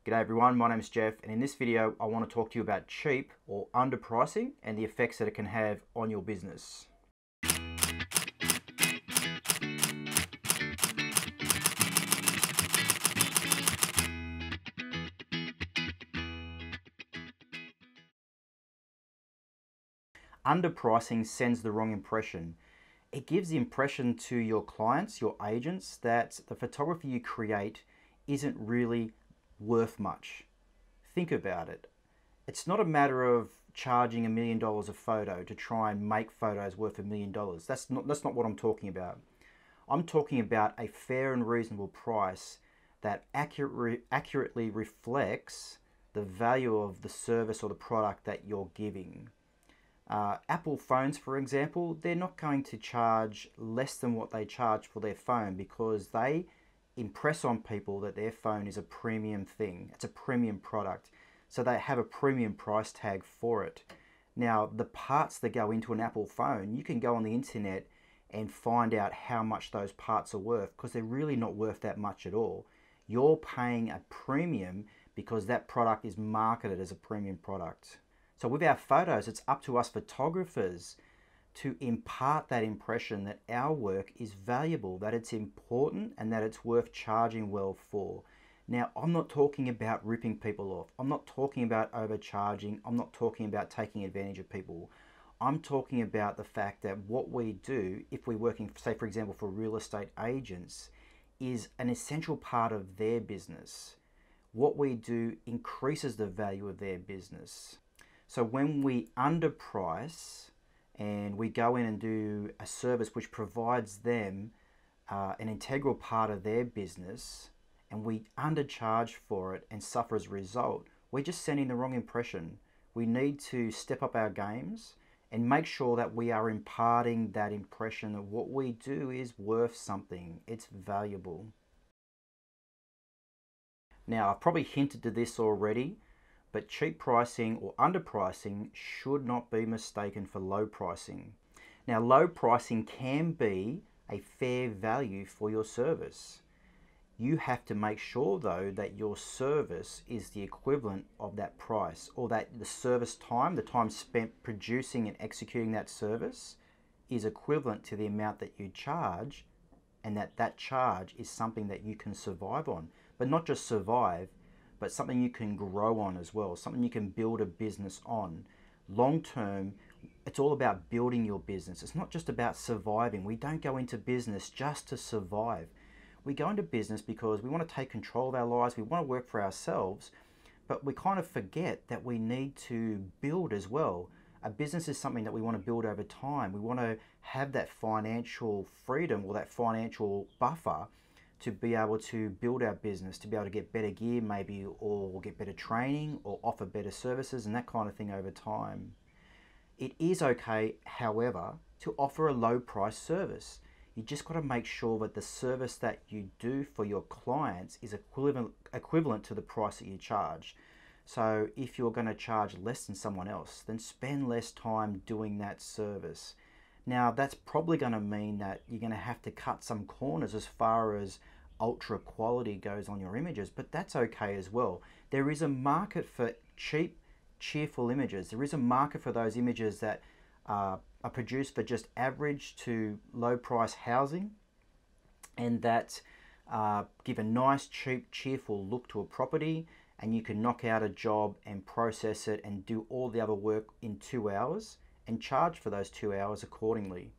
G'day everyone, my name is Jeff, and in this video I want to talk to you about cheap or underpricing and the effects that it can have on your business. Underpricing sends the wrong impression. It gives the impression to your clients, your agents, that the photography you create isn't really worth much. Think about it. It's not a matter of charging $1 million a photo to try and make photos worth $1 million. That's not what I'm talking about. I'm talking about a fair and reasonable price that accurately reflects the value of the service or the product that you're giving. Apple phones, for example, they're not going to charge less than what they charge for their phone because they impress on people that their phone is a premium thing. It's a premium product. So they have a premium price tag for it. Now, the parts that go into an Apple phone, you can go on the internet and find out how much those parts are worth because they're really not worth that much at all. You're paying a premium because that product is marketed as a premium product. So with our photos, it's up to us photographers to impart that impression that our work is valuable, that it's important, and that it's worth charging well for. Now, I'm not talking about ripping people off. I'm not talking about overcharging. I'm not talking about taking advantage of people. I'm talking about the fact that what we do, if we're working, say, for example, for real estate agents, is an essential part of their business. What we do increases the value of their business. So when we underprice and we go in and do a service which provides them an integral part of their business, and we undercharge for it and suffer as a result, we're just sending the wrong impression. We need to step up our games and make sure that we are imparting that impression that what we do is worth something, it's valuable. Now, I've probably hinted to this already, but cheap pricing or underpricing should not be mistaken for low pricing. Now, low pricing can be a fair value for your service. You have to make sure though that your service is the equivalent of that price, or that the service time, the time spent producing and executing that service, is equivalent to the amount that you charge, and that charge is something that you can survive on. But not just survive, but something you can grow on as well, something you can build a business on. Long term, it's all about building your business. It's not just about surviving. We don't go into business just to survive. We go into business because we want to take control of our lives, we want to work for ourselves, but we kind of forget that we need to build as well. A business is something that we want to build over time. We want to have that financial freedom or that financial buffer to be able to build our business, to be able to get better gear maybe, or get better training, or offer better services and that kind of thing over time. It is okay, however, to offer a low price service. You just got to make sure that the service that you do for your clients is equivalent to the price that you charge. So if you're going to charge less than someone else, then spend less time doing that service. Now, that's probably going to mean that you're going to have to cut some corners as far as ultra quality goes on your images, but that's okay as well. There is a market for cheap, cheerful images. There is a market for those images that are produced for just average to low price housing, and that give a nice, cheap, cheerful look to a property, and you can knock out a job and process it and do all the other work in 2 hours and charge for those 2 hours accordingly.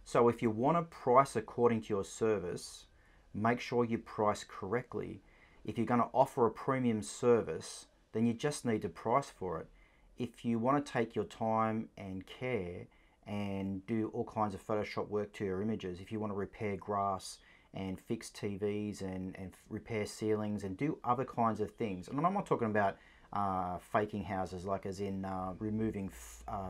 So if you want to price according to your service, make sure you price correctly. If you're going to offer a premium service, then you just need to price for it. If you want to take your time and care and do all kinds of Photoshop work to your images, if you want to repair grass and fix TVs and repair ceilings and do other kinds of things, and I'm not talking about faking houses, like as in removing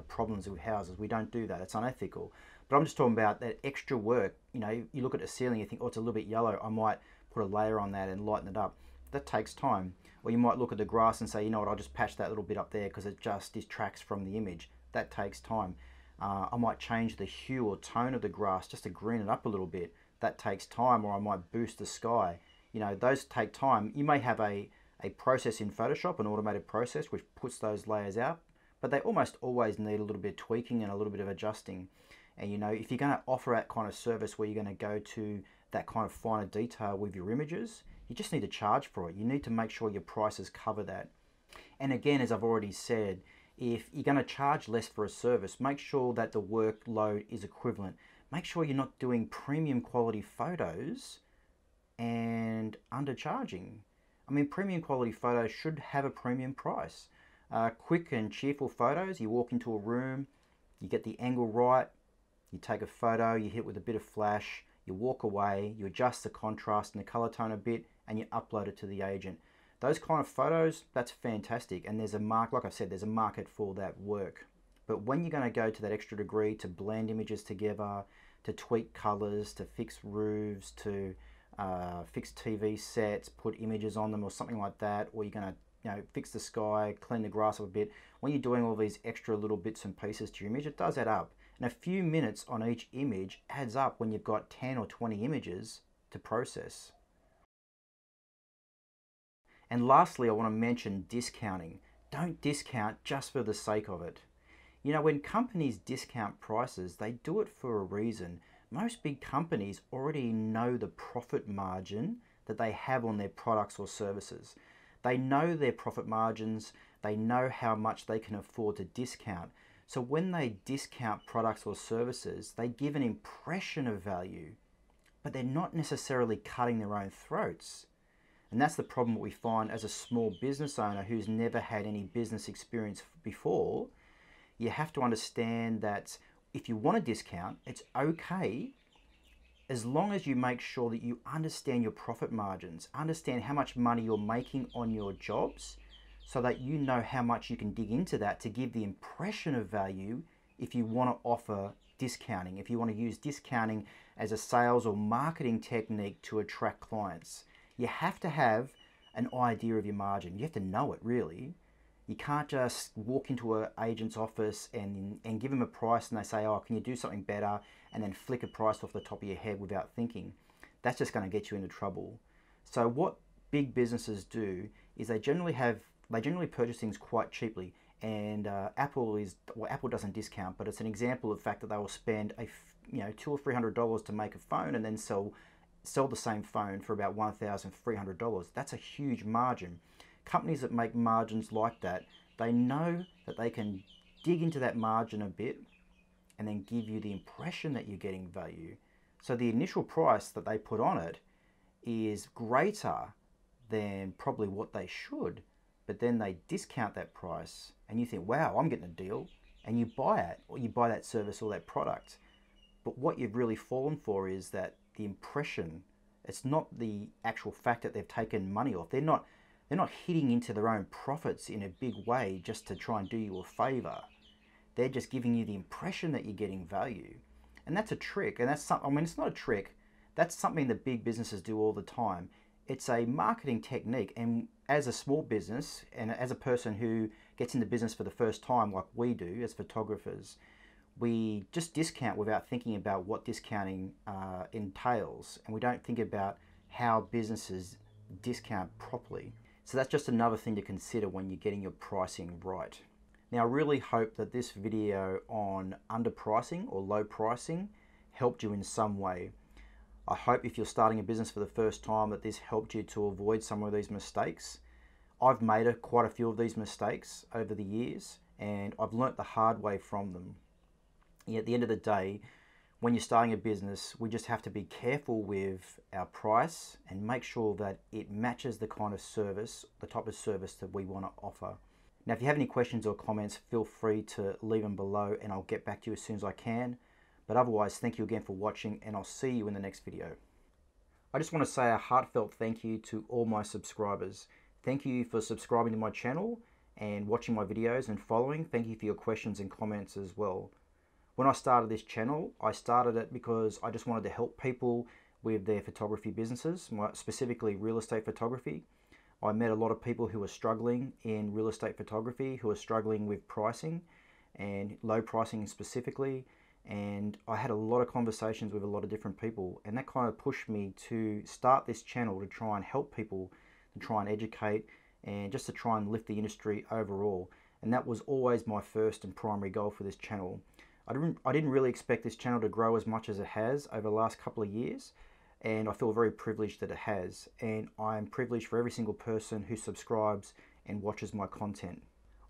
problems with houses. We don't do that. It's unethical. But I'm just talking about that extra work. You know, you look at a ceiling, you think, oh, it's a little bit yellow. I might put a layer on that and lighten it up. That takes time. Or you might look at the grass and say, you know what, I'll just patch that little bit up there because it just distracts from the image. That takes time. I might change the hue or tone of the grass just to green it up a little bit. That takes time. Or I might boost the sky. You know, those take time. You may have a process in Photoshop, an automated process, which puts those layers out, but they almost always need a little bit of tweaking and a little bit of adjusting. And you know, if you're going to offer that kind of service where you're going to go to that kind of finer detail with your images, you just need to charge for it. You need to make sure your prices cover that. And again, as I've already said, if you're going to charge less for a service, make sure that the workload is equivalent. Make sure you're not doing premium quality photos and undercharging. I mean, premium quality photos should have a premium price. Quick and cheerful photos, you walk into a room, you get the angle right, you take a photo, you hit it with a bit of flash, you walk away, you adjust the contrast and the color tone a bit, and you upload it to the agent. Those kind of photos, that's fantastic, and there's a market, like I said, there's a market for that work. But when you're going to go to that extra degree to blend images together, to tweak colors, to fix roofs, to fix TV sets, put images on them or something like that, or you're going to, you know, fix the sky, clean the grass up a bit, when you're doing all these extra little bits and pieces to your image, it does add up. And a few minutes on each image adds up when you've got 10 or 20 images to process. And lastly, I want to mention discounting. Don't discount just for the sake of it. You know, when companies discount prices, they do it for a reason. Most big companies already know the profit margin that they have on their products or services. They know their profit margins, they know how much they can afford to discount. So when they discount products or services, they give an impression of value, but they're not necessarily cutting their own throats. And that's the problem we find as a small business owner who's never had any business experience before. You have to understand that if you want to discount, it's okay as long as you make sure that you understand your profit margins, understand how much money you're making on your jobs, so that you know how much you can dig into that to give the impression of value if you want to offer discounting, if you want to use discounting as a sales or marketing technique to attract clients. You have to have an idea of your margin. You have to know it, really. You can't just walk into an agent's office and give them a price and they say, oh, can you do something better? And then flick a price off the top of your head without thinking. That's just going to get you into trouble. So what big businesses do is they generally purchase things quite cheaply. And Apple doesn't discount, but it's an example of the fact that they will spend $200 or $300 to make a phone and then sell the same phone for about $1,300. That's a huge margin. Companies that make margins like that, they know that they can dig into that margin a bit and then give you the impression that you're getting value. So the initial price that they put on it is greater than probably what they should, but then they discount that price and you think, wow, I'm getting a deal, and you buy it, or you buy that service or that product. But what you've really fallen for is that the impression, it's not the actual fact that they've taken money off. They're not hitting into their own profits in a big way just to try and do you a favor. They're just giving you the impression that you're getting value. And that's a trick. And it's not a trick. That's something that big businesses do all the time. It's a marketing technique. And as a small business and as a person who gets into business for the first time, like we do as photographers, we just discount without thinking about what discounting entails. And we don't think about how businesses discount properly. So that's just another thing to consider when you're getting your pricing right. Now, I really hope that this video on underpricing or low pricing helped you in some way. I hope if you're starting a business for the first time that this helped you to avoid some of these mistakes. I've made quite a few of these mistakes over the years, and I've learnt the hard way from them. At the end of the day, when you're starting a business, we just have to be careful with our price and make sure that it matches the kind of service, the type of service that we want to offer. Now, if you have any questions or comments, feel free to leave them below and I'll get back to you as soon as I can. But otherwise, thank you again for watching, and I'll see you in the next video. I just want to say a heartfelt thank you to all my subscribers. Thank you for subscribing to my channel and watching my videos and following. Thank you for your questions and comments as well. When I started this channel, I started it because I just wanted to help people with their photography businesses, specifically real estate photography. I met a lot of people who are struggling in real estate photography, who are struggling with pricing and low pricing specifically. and I had a lot of conversations with a lot of different people, and that kind of pushed me to start this channel to try and help people, to try and educate, and just to try and lift the industry overall. And that was always my first and primary goal for this channel. I didn't really expect this channel to grow as much as it has over the last couple of years, and I feel very privileged that it has. And I'm privileged for every single person who subscribes and watches my content.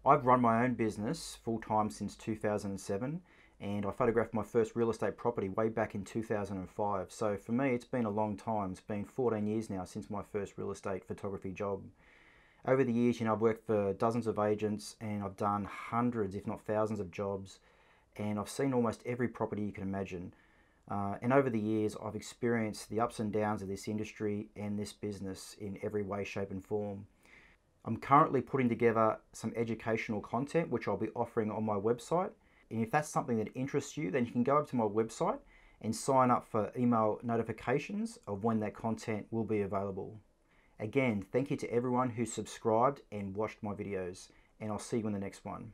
I've run my own business full-time since 2007, and I photographed my first real estate property way back in 2005. So for me, it's been a long time. It's been 14 years now since my first real estate photography job. Over the years, I've worked for dozens of agents, and I've done hundreds, if not thousands of jobs, and I've seen almost every property you can imagine. And over the years, I've experienced the ups and downs of this industry and this business in every way, shape and form. I'm currently putting together some educational content which I'll be offering on my website. And if that's something that interests you, then you can go over to my website and sign up for email notifications of when that content will be available. Again, thank you to everyone who subscribed and watched my videos, and I'll see you in the next one.